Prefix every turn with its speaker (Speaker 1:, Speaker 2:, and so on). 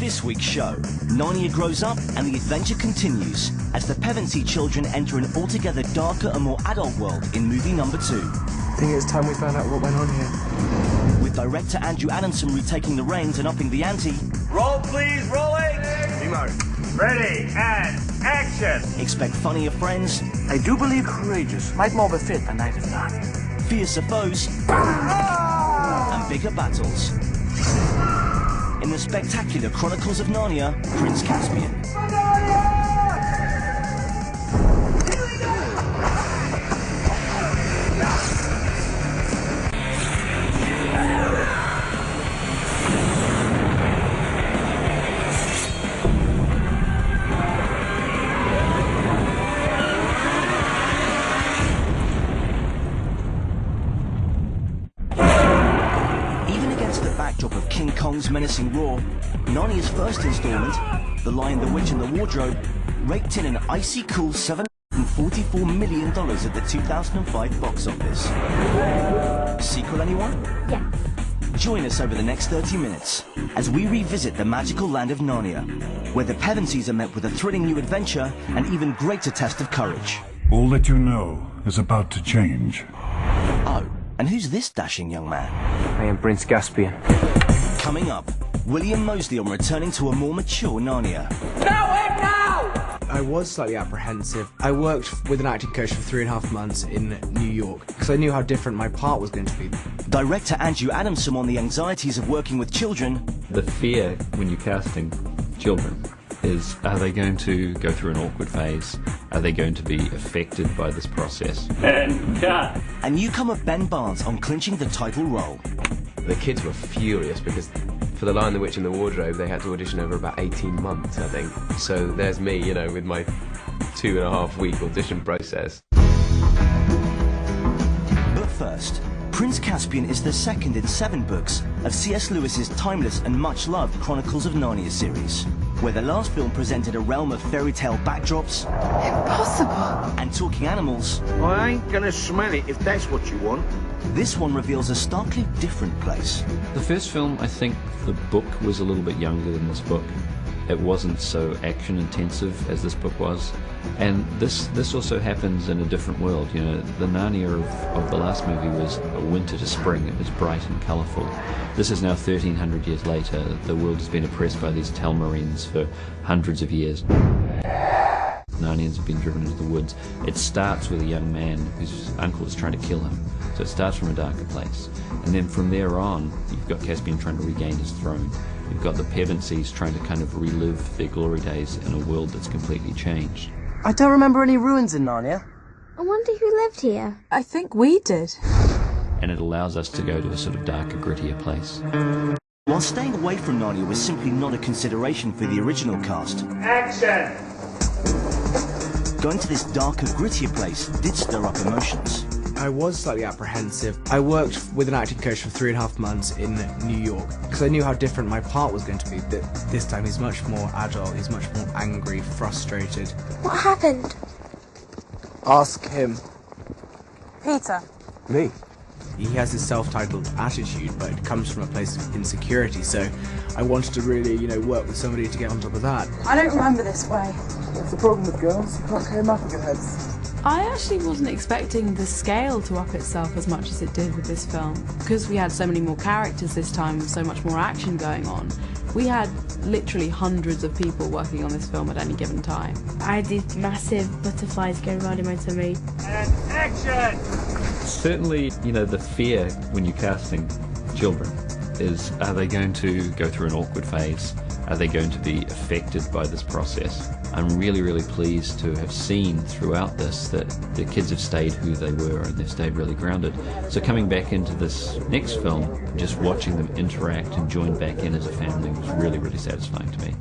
Speaker 1: this week's show, Narnia grows up and the adventure continues as the Pevensey children enter an altogether darker and more adult world in movie number 2.
Speaker 2: I think it's time we found out what went on here.
Speaker 1: With director Andrew Adamson retaking the reins and upping the ante.
Speaker 3: Roll please, rolling!
Speaker 2: Nemo.
Speaker 3: Ready, and action!
Speaker 1: Expect funnier friends.
Speaker 2: I do believe courageous might more befit a knight of Narnia.
Speaker 1: Fiercer foes. And bigger battles. In the spectacular Chronicles of Narnia, Prince Caspian. Backdrop of King Kong's menacing roar, Narnia's first installment, The Lion, the Witch and the Wardrobe, raked in an icy cool $744 million at the 2005 box office. Sequel, anyone?
Speaker 4: Yes.
Speaker 1: Join us over the next 30 minutes as we revisit the magical land of Narnia, where the Pevenseys are met with a thrilling new adventure and even greater test of courage.
Speaker 5: All that you know is about to change.
Speaker 1: Oh, and who's this dashing young man?
Speaker 2: I am Prince Caspian.
Speaker 1: Coming up, William Moseley on returning to a more mature Narnia.
Speaker 2: I was slightly apprehensive. I worked with an acting coach for 3.5 months in New York because I knew how different my part was going to be.
Speaker 1: Director Andrew Adamson on the anxieties of working with children.
Speaker 6: The fear when you're casting children is, are they going to go through an awkward phase? Are they going to be affected by this process?
Speaker 3: And cut!
Speaker 1: And newcomer Ben Barnes on clinching the title role.
Speaker 7: The kids were furious because for The Lion, the Witch and the Wardrobe they had to audition over about 18 months, I think. So there's me, you know, with my 2.5-week audition process.
Speaker 1: But first, Prince Caspian is the second in 7 books of C.S. Lewis's timeless and much-loved Chronicles of Narnia series, where the last film presented a realm of fairy tale backdrops.
Speaker 4: Impossible!
Speaker 1: And talking animals.
Speaker 3: I ain't gonna smell it if that's what you want.
Speaker 1: This one reveals a starkly different place.
Speaker 6: The first film, I think the book was a little bit younger than this book. It wasn't so action intensive as this book was. And this also happens in a different world. You know, the Narnia of the last movie was a winter to spring. It was bright and colourful. This is now 1300 years later. The world has been oppressed by these Telmarines for hundreds of years. Narnians have been driven into the woods. It starts with a young man whose uncle is trying to kill him. So it starts from a darker place. And then from there on, you've got Caspian trying to regain his throne. You've got the Pevenseys trying to kind of relive their glory days in a world that's completely changed.
Speaker 8: I don't remember any ruins in Narnia.
Speaker 4: I wonder who lived here.
Speaker 9: I think we did.
Speaker 6: And it allows us to go to a sort of darker, grittier place.
Speaker 1: While staying away from Narnia was simply not a consideration for the original cast.
Speaker 3: Action!
Speaker 1: Going to this darker, grittier place did stir up emotions.
Speaker 2: I was slightly apprehensive. I worked with an acting coach for 3.5 months in New York because I knew how different my part was going to be. This time he's much more adult, he's much more angry, frustrated.
Speaker 4: What happened?
Speaker 2: Ask him.
Speaker 9: Peter.
Speaker 2: Me? He has this self-titled attitude, but it comes from a place of insecurity, so I wanted to really, you know, work with somebody to get on top of that.
Speaker 9: I don't remember this way.
Speaker 2: That's the problem with girls, you can't carry them up on your heads.
Speaker 9: I actually wasn't expecting the scale to up itself as much as it did with this film. Because we had so many more characters this time, so much more action going on, we had literally hundreds of people working on this film at any given time.
Speaker 4: I had these massive butterflies going around in my tummy.
Speaker 3: And action!
Speaker 6: Certainly, you know, the fear when you're casting children is, are they going to go through an awkward phase? Are they going to be affected by this process? I'm really, really pleased to have seen throughout this that the kids have stayed who they were and they've stayed really grounded. So coming back into this next film, just watching them interact and join back in as a family was really, really satisfying to me.